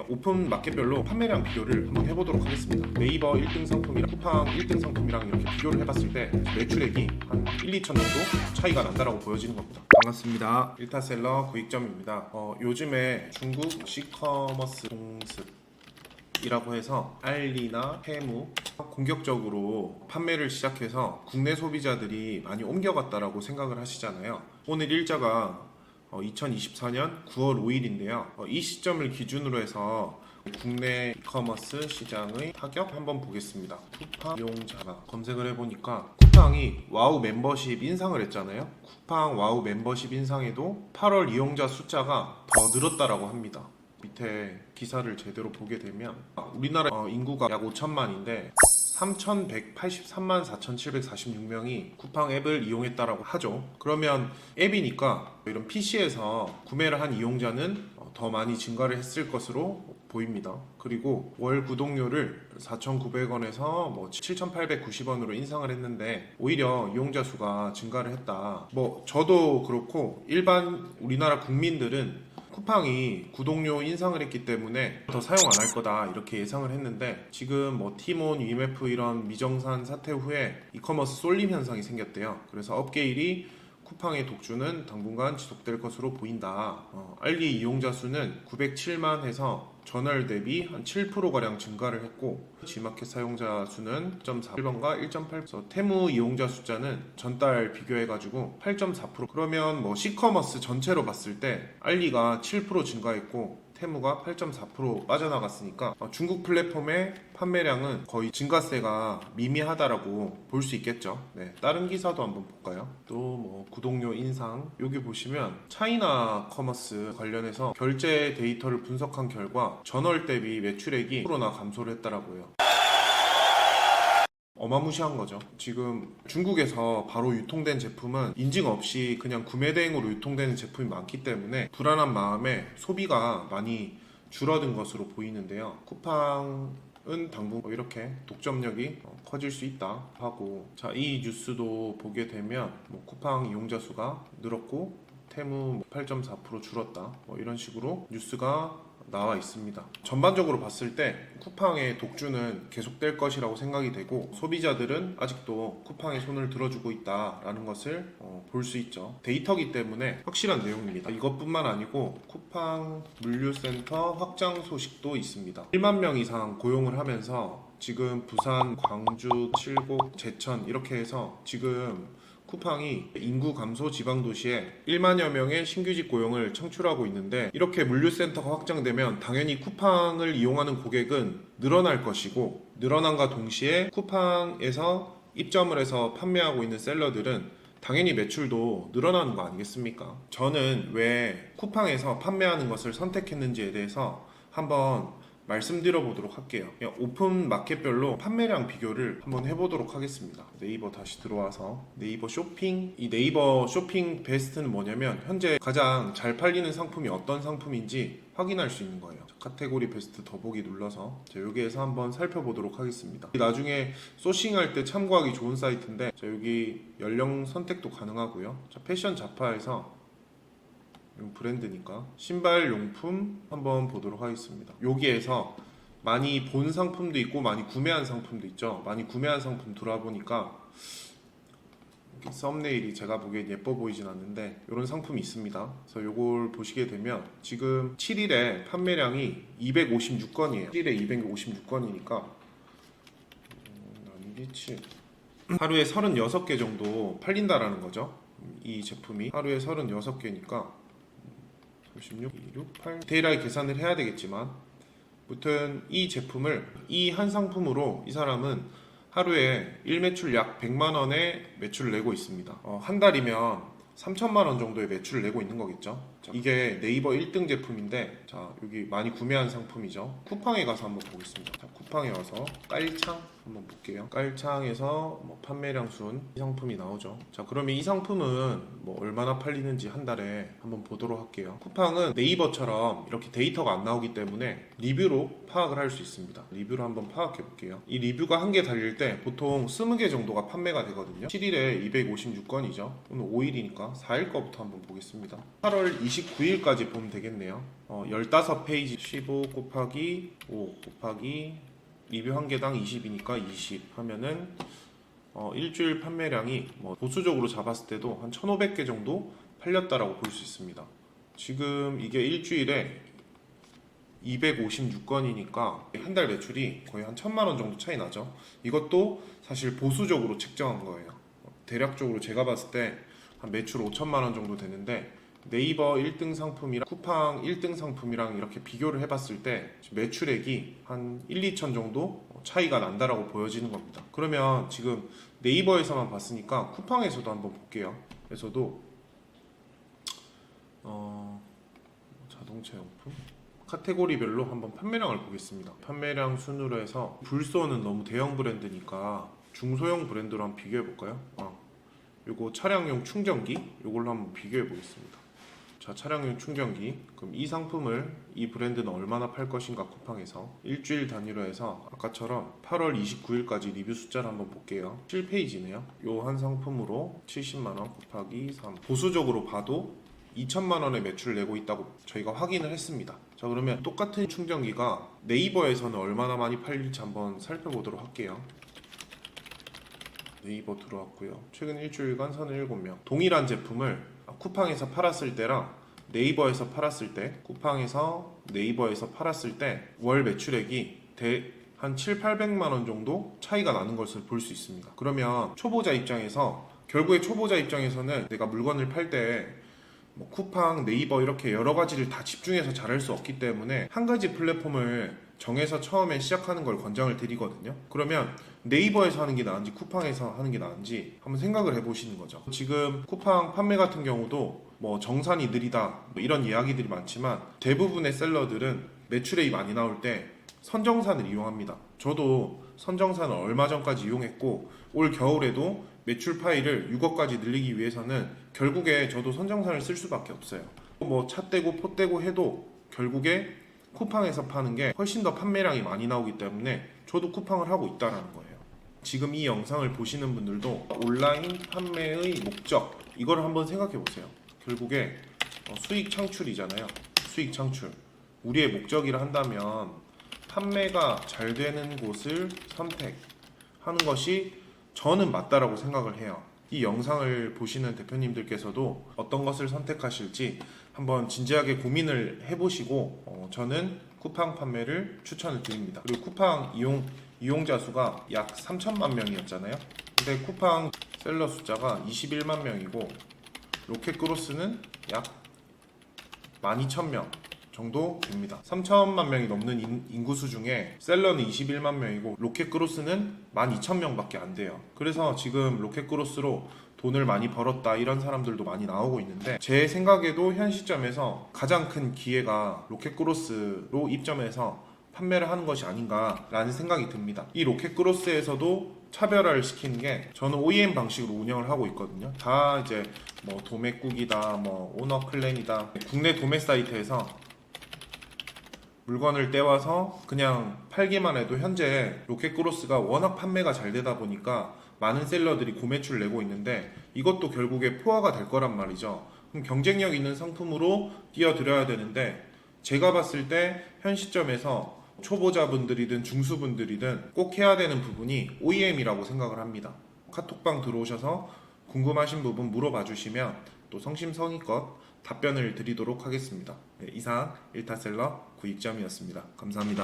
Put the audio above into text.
오픈 마켓별로 판매량 비교를 한번 해보도록 하겠습니다. 네이버 1등 상품이랑 쿠팡 1등 상품이랑 이렇게 비교를 해봤을 때 매출액이 한 1, 2천 정도 차이가 난다라고 보여지는 겁니다. 반갑습니다. 일타셀러 구익점입니다. 요즘에 중국 시커머스 공습이라고 해서 알리나 테무 공격적으로 판매를 시작해서 국내 소비자들이 많이 옮겨갔다라고 생각을 하시잖아요. 오늘 일자가 2024년 9월 5일인데요. 이 시점을 기준으로 해서 국내 이커머스 시장의 타격 한번 보겠습니다. 쿠팡 이용자가 검색을 해보니까 쿠팡이 와우 멤버십 인상을 했잖아요. 쿠팡 와우 멤버십 인상에도 8월 이용자 숫자가 더 늘었다라고 합니다. 밑에 기사를 제대로 보게 되면 우리나라 인구가 약 5천만인데 3,183만 4,746명이 쿠팡 앱을 이용했다라고 하죠. 그러면 앱이니까 이런 PC에서 구매를 한 이용자는 더 많이 증가를 했을 것으로 보입니다. 그리고 월 구독료를 4,900원에서 7,890원으로 인상을 했는데 오히려 이용자 수가 증가를 했다. 저도 그렇고 일반 우리나라 국민들은 쿠팡이 구독료 인상을 했기 때문에 더 사용 안 할 거다 이렇게 예상을 했는데 지금 티몬, 위메프 이런 미정산 사태 후에 이커머스 쏠림 현상이 생겼대요. 그래서 업계일이 쿠팡의 독주는 당분간 지속될 것으로 보인다. 알리 이용자 수는 907만 해서 전월 대비 한 7%가량 증가를 했고 G마켓 사용자 수는 1.4번과 1.8%. 테무 이용자 숫자는 전달 비교해가지고 8.4%. 그러면 시커머스 전체로 봤을 때 알리가 7% 증가했고 테무가 8.4% 빠져나갔으니까 중국 플랫폼의 판매량은 거의 증가세가 미미하다라고 볼 수 있겠죠. 네, 다른 기사도 한번 볼까요? 또 구독료 인상 여기 보시면 차이나 커머스 관련해서 결제 데이터를 분석한 결과 전월 대비 매출액이 10%나 감소를 했다라고요. 어마무시한 거죠. 지금 중국에서 바로 유통된 제품은 인증 없이 그냥 구매 대행으로 유통되는 제품이 많기 때문에 불안한 마음에 소비가 많이 줄어든 것으로 보이는데요. 쿠팡은 당분 이렇게 독점력이 커질 수 있다 하고, 자, 이 뉴스도 보게 되면 쿠팡 이용자 수가 늘었고 테무 8.4% 줄었다 이런 식으로 뉴스가 나와 있습니다. 전반적으로 봤을 때 쿠팡의 독주는 계속될 것이라고 생각이 되고 소비자들은 아직도 쿠팡에 손을 들어주고 있다라는 것을 볼 수 있죠. 데이터기 때문에 확실한 내용입니다. 이것뿐만 아니고 쿠팡 물류센터 확장 소식도 있습니다. 1만 명 이상 고용을 하면서 지금 부산, 광주, 칠곡, 제천 이렇게 해서 지금 쿠팡이 인구 감소 지방도시에 1만여 명의 신규직 고용을 창출하고 있는데 이렇게 물류센터가 확장되면 당연히 쿠팡을 이용하는 고객은 늘어날 것이고 늘어남과 동시에 쿠팡에서 입점을 해서 판매하고 있는 셀러들은 당연히 매출도 늘어나는 거 아니겠습니까? 저는 왜 쿠팡에서 판매하는 것을 선택했는지에 대해서 한번 말씀드려 보도록 할게요. 오픈 마켓별로 판매량 비교를 한번 해보도록 하겠습니다. 네이버 다시 들어와서 네이버 쇼핑, 이 네이버 쇼핑 베스트는 뭐냐면 현재 가장 잘 팔리는 상품이 어떤 상품인지 확인할 수 있는 거예요. 카테고리 베스트 더보기 눌러서 여기에서 한번 살펴보도록 하겠습니다. 나중에 소싱할 때 참고하기 좋은 사이트인데 여기 연령 선택도 가능하고요. 패션 자파에서 브랜드니까 신발 용품 한번 보도록 하겠습니다. 여기에서 많이 본 상품도 있고 많이 구매한 상품도 있죠. 많이 구매한 상품 들어보니까 썸네일이 제가 보기엔 예뻐 보이진 않는데 이런 상품이 있습니다. 그래서 이걸 보시게 되면 지금 7일에 판매량이 256건이에요. 7일에 256건이니까 나누기 7 하루에 36개 정도 팔린다라는 거죠. 이 제품이 하루에 36개니까 36, 6, 8 디테일하게 계산을 해야 되겠지만 무튼 이 제품을 이 한 상품으로 이 사람은 하루에 일매출 약 100만원의 매출을 내고 있습니다. 한 달이면 3천만원 정도의 매출을 내고 있는 거겠죠. 자, 이게 네이버 1등 제품인데 자, 여기 많이 구매한 상품이죠. 쿠팡에 가서 한번 보겠습니다. 자, 쿠팡에 와서 깔창 한번 볼게요. 깔창에서 판매량 순 이 상품이 나오죠. 자, 그러면 이 상품은 얼마나 팔리는지 한 달에 한번 보도록 할게요. 쿠팡은 네이버처럼 이렇게 데이터가 안 나오기 때문에 리뷰로 파악을 할 수 있습니다. 리뷰로 한번 파악해 볼게요. 이 리뷰가 한 개 달릴 때 보통 20개 정도가 판매가 되거든요. 7일에 256건이죠. 오늘 5일이니까 4일 거부터 한번 보겠습니다. 8월 29일까지 보면 되겠네요. 15페이지 15 곱하기 5 곱하기 리뷰 한 개당 20이니까 20 하면은 일주일 판매량이 보수적으로 잡았을 때도 한 1,500개 정도 팔렸다라고 볼 수 있습니다. 지금 이게 일주일에 256건이니까 한 달 매출이 거의 한 1,000만 원 정도 차이 나죠. 이것도 사실 보수적으로 책정한 거예요. 대략적으로 제가 봤을 때 한 매출 5천만 원 정도 되는데 네이버 1등 상품이랑 쿠팡 1등 상품이랑 이렇게 비교를 해봤을 때 매출액이 한 1, 2천 정도 차이가 난다라고 보여지는 겁니다. 그러면 지금 네이버에서만 봤으니까 쿠팡에서도 한번 볼게요. 에서도 자동차 용품 카테고리별로 한번 판매량을 보겠습니다. 판매량 순으로 해서 불소는 너무 대형 브랜드니까 중소형 브랜드로 한번 비교해 볼까요? 요거 차량용 충전기 요걸로 한번 비교해 보겠습니다. 자, 차량용 충전기. 그럼 이 상품을 이 브랜드는 얼마나 팔 것인가 쿠팡에서 일주일 단위로 해서 아까처럼 8월 29일까지 리뷰 숫자를 한번 볼게요. 7페이지네요. 요 한 상품으로 70만 원 곱하기 3. 보수적으로 봐도 2천만 원의 매출을 내고 있다고 저희가 확인을 했습니다. 자, 그러면 똑같은 충전기가 네이버에서는 얼마나 많이 팔릴지 한번 살펴보도록 할게요. 네이버 들어왔고요. 최근 일주일간 37명. 동일한 제품을 쿠팡에서 팔았을 때랑 네이버에서 팔았을 때, 쿠팡에서 네이버에서 팔았을 때 월 매출액이 한 7, 800만 원 정도 차이가 나는 것을 볼 수 있습니다. 그러면 초보자 입장에서 결국에 초보자 입장에서는 내가 물건을 팔 때 쿠팡, 네이버 이렇게 여러 가지를 다 집중해서 잘할 수 없기 때문에 한 가지 플랫폼을 정해서 처음에 시작하는 걸 권장을 드리거든요. 그러면 네이버에서 하는 게 나은지 쿠팡에서 하는 게 나은지 한번 생각을 해보시는 거죠. 지금 쿠팡 판매 같은 경우도 정산이 느리다 이런 이야기들이 많지만 대부분의 셀러들은 매출액이 많이 나올 때 선정산을 이용합니다. 저도 선정산을 얼마 전까지 이용했고 올 겨울에도 매출 파일을 6억까지 늘리기 위해서는 결국에 저도 선정산을 쓸 수밖에 없어요. 차 떼고 포 떼고 해도 결국에 쿠팡에서 파는 게 훨씬 더 판매량이 많이 나오기 때문에 저도 쿠팡을 하고 있다는 거예요. 지금 이 영상을 보시는 분들도 온라인 판매의 목적 이걸 한번 생각해 보세요. 결국에 수익 창출이잖아요. 수익 창출. 우리의 목적이라 한다면 판매가 잘 되는 곳을 선택하는 것이 저는 맞다라고 생각을 해요. 이 영상을 보시는 대표님들께서도 어떤 것을 선택하실지 한번 진지하게 고민을 해보시고 저는 쿠팡 판매를 추천을 드립니다. 그리고 쿠팡 이용자 수가 약 3천만 명이었잖아요. 근데 쿠팡 셀러 숫자가 21만 명이고 로켓그로스는 약 12,000명 정도 됩니다. 3천만 명이 넘는 인구수 중에 셀러는 21만 명이고 로켓그로스는 12,000명밖에 안 돼요. 그래서 지금 로켓그로스로 돈을 많이 벌었다 이런 사람들도 많이 나오고 있는데 제 생각에도 현 시점에서 가장 큰 기회가 로켓그로스로 입점해서 판매를 하는 것이 아닌가라는 생각이 듭니다. 이 로켓그로스에서도 차별화를 시키는 게 저는 OEM 방식으로 운영을 하고 있거든요. 다 이제 도매국이다, 오너클랜이다 국내 도매 사이트에서 물건을 떼와서 그냥 팔기만 해도 현재 로켓그로스가 워낙 판매가 잘 되다 보니까 많은 셀러들이 고매출 내고 있는데 이것도 결국에 포화가 될 거란 말이죠. 그럼 경쟁력 있는 상품으로 뛰어들어야 되는데 제가 봤을 때 현 시점에서 초보자분들이든 중수분들이든 꼭 해야 되는 부분이 OEM이라고 생각을 합니다. 카톡방 들어오셔서 궁금하신 부분 물어봐 주시면 또 성심성의껏 답변을 드리도록 하겠습니다. 이상 1타셀러 구익점이었습니다. 감사합니다.